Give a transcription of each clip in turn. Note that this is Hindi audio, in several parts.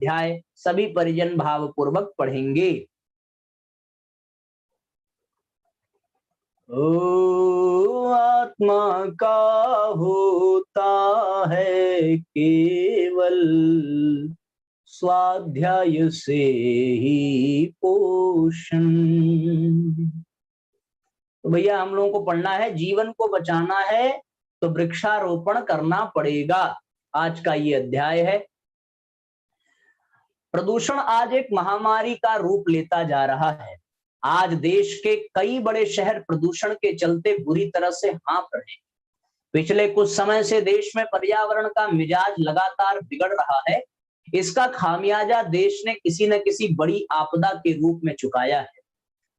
अध्याय सभी परिजन भाव पूर्वक पढ़ेंगे। ओ आत्मा का होता है केवल स्वाध्याय से ही पोषण। तो भैया हम लोगों को पढ़ना है, जीवन को बचाना है तो वृक्षारोपण करना पड़ेगा। आज का ये अध्याय है। प्रदूषण आज एक महामारी का रूप लेता जा रहा है। आज देश के कई बड़े शहर प्रदूषण के चलते बुरी तरह से हाँफ रहे हैं। पिछले कुछ समय से देश में पर्यावरण का मिजाज लगातार बिगड़ रहा है। इसका खामियाजा देश ने किसी न किसी बड़ी आपदा के रूप में चुकाया है।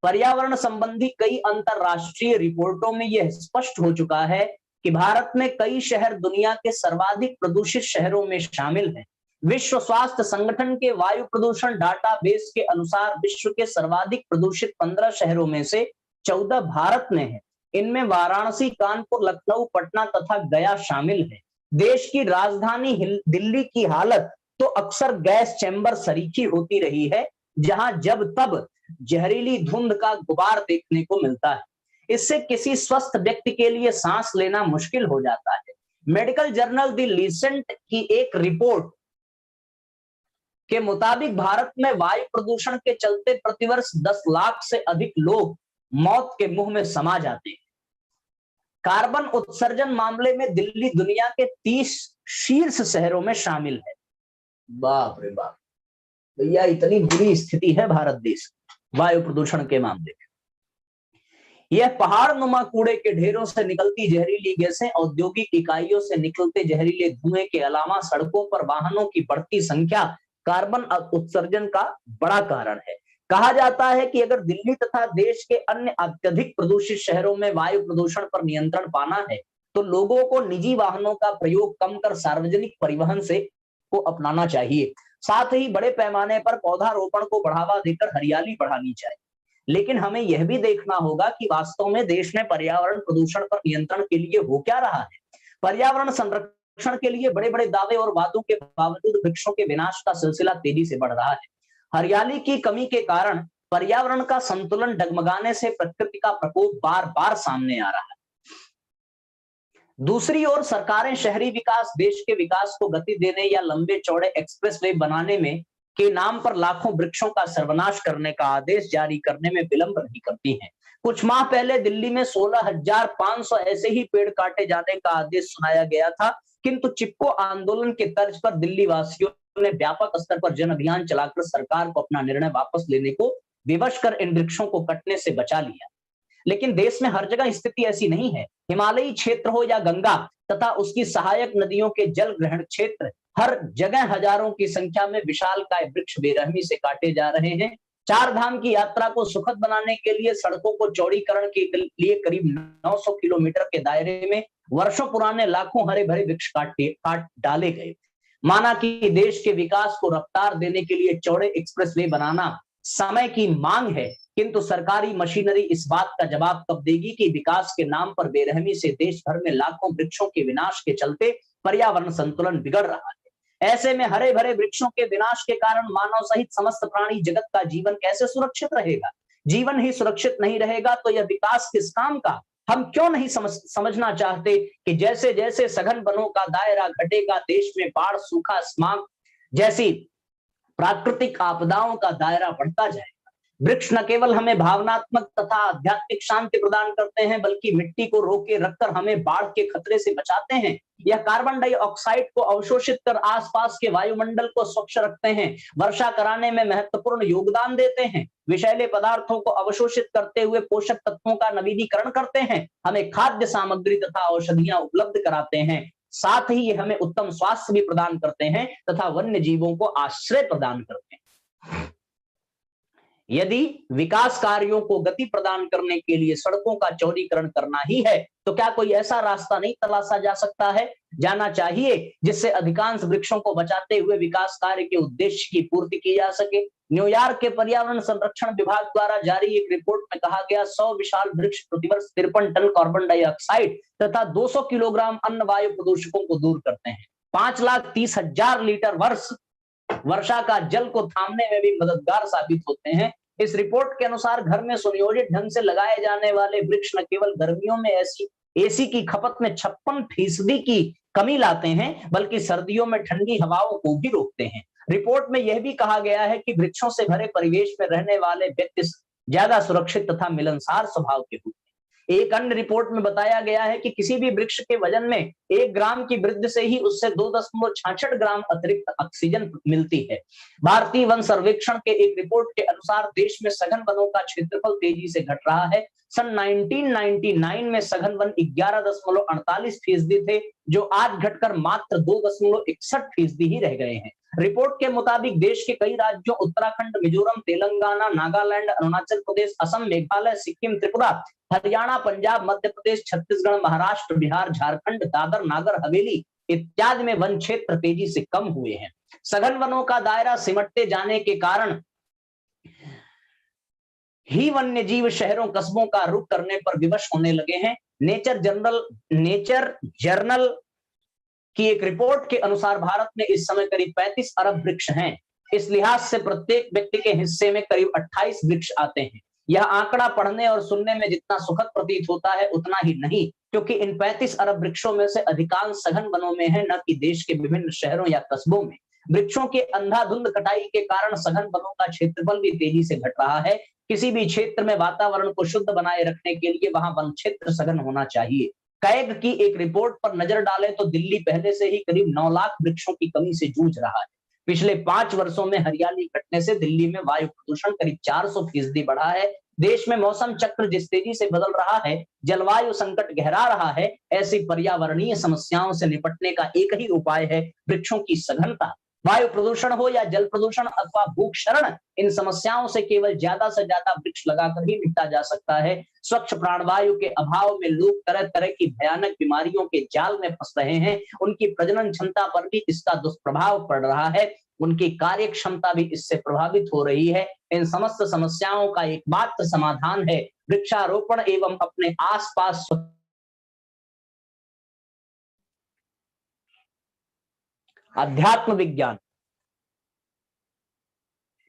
पर्यावरण संबंधी कई अंतरराष्ट्रीय रिपोर्टों में यह स्पष्ट हो चुका है कि भारत में कई शहर दुनिया के सर्वाधिक प्रदूषित शहरों में शामिल हैं। विश्व स्वास्थ्य संगठन के वायु प्रदूषण डाटाबेस के अनुसार विश्व के सर्वाधिक प्रदूषित 15 शहरों में से 14 भारत में है। इनमें वाराणसी, कानपुर, लखनऊ, पटना तथा गया शामिल है। देश की राजधानी दिल्ली की हालत तो अक्सर गैस चैम्बर सरीखी होती रही है, जहां जब तब जहरीली धुंध का गुबार देखने को मिलता है। इससे किसी स्वस्थ व्यक्ति के लिए सांस लेना मुश्किल हो जाता है। मेडिकल जर्नल द लीसेंट की एक रिपोर्ट के मुताबिक भारत में वायु प्रदूषण के चलते प्रतिवर्ष 10 लाख से अधिक लोग मौत के मुंह में समा जाते हैं। कार्बन उत्सर्जन मामले में दिल्ली दुनिया के 30 शीर्ष शहरों में शामिल है। बाप रे बाप भैया, इतनी बुरी स्थिति है भारत देश वायु प्रदूषण के मामले में। यह पहाड़ नुमा कूड़े के ढेरों से निकलती जहरीली गैसें, औद्योगिक इकाइयों से निकलते जहरीले धुएं के अलावा सड़कों पर वाहनों की बढ़ती संख्या कार्बन उत्सर्जन का बड़ा कारण है। कहा जाता है कि अगर दिल्ली तथा देश के अन्य अत्यधिक प्रदूषित शहरों में वायु प्रदूषण पर नियंत्रण पाना है तो लोगों को निजी वाहनों का प्रयोग कम कर सार्वजनिक परिवहन से को अपनाना चाहिए। साथ ही बड़े पैमाने पर पौधारोपण को बढ़ावा देकर हरियाली बढ़ानी चाहिए। लेकिन हमें यह भी देखना होगा कि वास्तव में देश में पर्यावरण प्रदूषण पर नियंत्रण के लिए हो क्या रहा है। पर्यावरण संरक्षण के लिए बड़े बड़े दावे और वादों के बावजूद वृक्षों के विनाश का सिलसिला तेजी से बढ़ रहा है। हरियाली की कमी के कारण पर्यावरण का संतुलन डगमगाने से प्रकृति का प्रकोप बार बार सामने आ रहा है। दूसरी ओर सरकारें शहरी विकास, देश के विकास को गति देने या लंबे चौड़े एक्सप्रेसवे बनाने में के नाम पर लाखों वृक्षों का सर्वनाश करने का आदेश जारी करने में विलंब नहीं करती हैं। कुछ माह पहले दिल्ली में 16,500 ऐसे ही पेड़ काटे जाने का आदेश सुनाया गया था, किंतु चिपको आंदोलन के तर्ज पर दिल्ली वासियों ने व्यापक स्तर पर जन अभियान चलाकर सरकार को अपना निर्णय वापस लेने को विवश कर इन वृक्षों को कटने से बचा लिया। लेकिन देश में हर जगह स्थिति ऐसी नहीं है। हिमालयी क्षेत्र हो या गंगा तथा उसकी सहायक नदियों के जल ग्रहण क्षेत्र, हर जगह हजारों की संख्या में विशालकाय वृक्ष बेरहमी से काटे जा रहे हैं। 4 धाम की यात्रा को सुखद बनाने के लिए सड़कों को चौड़ीकरण के लिए करीब 900 किलोमीटर के दायरे में वर्षों पुराने लाखों हरे भरे वृक्ष काट डाले गए। माना कि देश के विकास को रफ्तार देने के लिए चौड़े एक्सप्रेसवे बनाना समय की मांग है, किंतु सरकारी मशीनरी इस बात का जवाब कब देगी कि विकास के नाम पर बेरहमी से देश भर में लाखों वृक्षों के विनाश के चलते पर्यावरण संतुलन बिगड़ रहा है। ऐसे में हरे भरे वृक्षों के विनाश के कारण मानव सहित समस्त प्राणी जगत का जीवन कैसे सुरक्षित रहेगा? जीवन ही सुरक्षित नहीं रहेगा तो यह विकास किस काम का? हम क्यों नहीं समझना चाहते कि जैसे जैसे सघन वनों का दायरा घटेगा, देश में बाढ़, सूखा, स्माग जैसी प्राकृतिक आपदाओं का दायरा बढ़ता जाएगा। वृक्ष न केवल हमें भावनात्मक तथा आध्यात्मिक शांति प्रदान करते हैं, बल्कि मिट्टी को रोके रखकर हमें बाढ़ के खतरे से बचाते हैं। यह कार्बन डाइऑक्साइड को अवशोषित कर आसपास के वायुमंडल को स्वच्छ रखते हैं, वर्षा कराने में महत्वपूर्ण योगदान देते हैं, विषैले पदार्थों को अवशोषित करते हुए पोषक तत्वों का नवीनीकरण करते हैं, हमें खाद्य सामग्री तथा औषधियां उपलब्ध कराते हैं। साथ ही ये हमें उत्तम स्वास्थ्य भी प्रदान करते हैं तथा वन्य जीवों को आश्रय प्रदान करते हैं। यदि विकास कार्यों को गति प्रदान करने के लिए सड़कों का चौड़ीकरण करना ही है तो क्या कोई ऐसा रास्ता नहीं तलाशा जा सकता है, जाना चाहिए, जिससे अधिकांश वृक्षों को बचाते हुए विकास कार्य के उद्देश्य की पूर्ति की जा सके? न्यूयॉर्क के पर्यावरण संरक्षण विभाग द्वारा जारी एक रिपोर्ट में कहा गया 100 विशाल वृक्ष प्रतिवर्ष 53 टन कार्बन डाइऑक्साइड तथा 200 किलोग्राम अन्य वायु प्रदूषकों को दूर करते हैं। 5,30,000 लीटर वर्ष वर्षा का जल को थामने में भी मददगार साबित होते हैं। इस रिपोर्ट के अनुसार घर में सुनियोजित ढंग से लगाए जाने वाले वृक्ष न केवल गर्मियों में एसी की खपत में 56% की कमी लाते हैं, बल्कि सर्दियों में ठंडी हवाओं को भी रोकते हैं। रिपोर्ट में यह भी कहा गया है कि वृक्षों से भरे परिवेश में रहने वाले व्यक्ति ज्यादा सुरक्षित तथा मिलनसार स्वभाव के होते हैं। एक अन्य रिपोर्ट में बताया गया है कि किसी भी वृक्ष के वजन में 1 ग्राम की वृद्धि से ही उससे 2.66 ग्राम अतिरिक्त ऑक्सीजन मिलती है। भारतीय वन सर्वेक्षण के एक रिपोर्ट के अनुसार देश में सघन वनों का क्षेत्रफल तेजी से घट रहा है। सन 1999 में सघन वन 11.48% थे, जो आज घटकर मात्र 2.61% ही रह गए हैं। रिपोर्ट के मुताबिक देश के कई राज्यों उत्तराखंड, मिजोरम, तेलंगाना, नागालैंड, अरुणाचल प्रदेश, असम, मेघालय, सिक्किम, त्रिपुरा, हरियाणा, पंजाब, मध्य प्रदेश, छत्तीसगढ़, महाराष्ट्र, बिहार, झारखंड, दादर, नागर हवेली इत्यादि में वन क्षेत्र तेजी से कम हुए हैं। सघन वनों का दायरा सिमटते जाने के कारण ही वन्य जीव शहरों कस्बों का रुख करने पर विवश होने लगे हैं। नेचर जर्नल की एक रिपोर्ट के अनुसार भारत में इस समय करीब 35 अरब वृक्ष हैं। इस लिहाज से प्रत्येक व्यक्ति के हिस्से में करीब 28 वृक्ष आते हैं। यह आंकड़ा पढ़ने और सुनने में जितना सुखद प्रतीत होता है उतना ही नहीं, क्योंकि इन 35 अरब वृक्षों में से अधिकांश सघन वनों में है, न कि देश के विभिन्न शहरों या कस्बों में। वृक्षों के अंधाधुंध कटाई के कारण सघन वनों का क्षेत्रफल भी तेजी से घट रहा है। किसी भी क्षेत्र में वातावरण को शुद्ध बनाए रखने के लिए वहां वन क्षेत्र सघन होना चाहिए। कैग की एक रिपोर्ट पर नजर डालें तो दिल्ली पहले से ही करीब 9 लाख वृक्षों की कमी से जूझ रहा है। पिछले 5 वर्षों में हरियाली घटने से दिल्ली में वायु प्रदूषण करीब 400% बढ़ा है। देश में मौसम चक्र जिस तेजी से बदल रहा है, जलवायु संकट गहरा रहा है, ऐसी पर्यावरणीय समस्याओं से निपटने का एक ही उपाय है वृक्षों की सघनता। वायु प्रदूषण हो या जल प्रदूषण अथवा भूक्षरण, इन समस्याओं से केवल ज्यादा से ज्यादा वृक्ष लगाकर ही निपटा जा सकता है। स्वच्छ प्राणवायु के अभाव में लोग तरह तरह की भयानक बीमारियों के जाल में फंस रहे हैं। उनकी प्रजनन क्षमता पर भी इसका दुष्प्रभाव पड़ रहा है। उनकी कार्य क्षमता भी इससे प्रभावित हो रही है। इन समस्त समस्याओं का एकमात्र समाधान है वृक्षारोपण एवं अपने आसपास। अध्यात्म विज्ञान,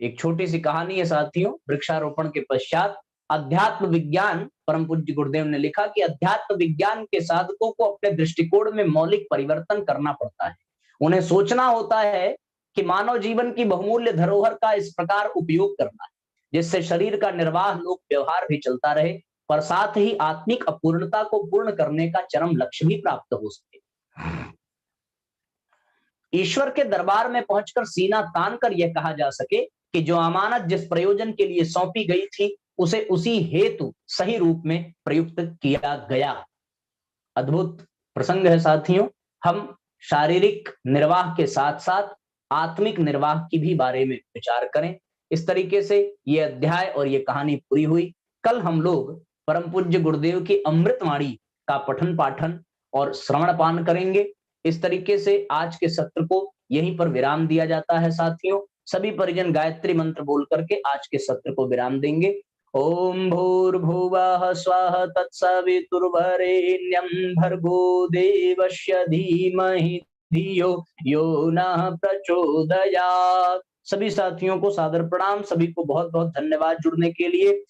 एक छोटी सी कहानी है साथियों। वृक्षारोपण के पश्चात अध्यात्म विज्ञान, परम पूज्य गुरुदेव ने लिखा कि अध्यात्म विज्ञान के साधकों को अपने दृष्टिकोण में मौलिक परिवर्तन करना पड़ता है। उन्हें सोचना होता है कि मानव जीवन की बहुमूल्य धरोहर का इस प्रकार उपयोग करना है जिससे शरीर का निर्वाह लोक व्यवहार भी चलता रहे, पर साथ ही आत्मिक अपूर्णता को पूर्ण करने का चरम लक्ष्य भी प्राप्त हो सके। ईश्वर के दरबार में पहुंचकर सीना तान कर यह कहा जा सके कि जो अमानत जिस प्रयोजन के लिए सौंपी गई थी उसे उसी हेतु सही रूप में प्रयुक्त किया गया। अद्भुत प्रसंग है साथियों। हम शारीरिक निर्वाह के साथ साथ आत्मिक निर्वाह की भी बारे में विचार करें। इस तरीके से ये अध्याय और ये कहानी पूरी हुई। कल हम लोग परम पूज्य गुरुदेव की अमृतवाणी का पठन पाठन और श्रवण पान करेंगे। इस तरीके से आज के सत्र को यहीं पर विराम दिया जाता है साथियों। सभी परिजन गायत्री मंत्र बोल करके आज के सत्र को विराम देंगे। ओम भूर्भुवः स्वः तत्सवितुर्वरेण्यं भर्गो देवस्य धीमहि धियो यो नः प्रचोदयात्। सभी साथियों को सादर प्रणाम। सभी को बहुत बहुत धन्यवाद जुड़ने के लिए।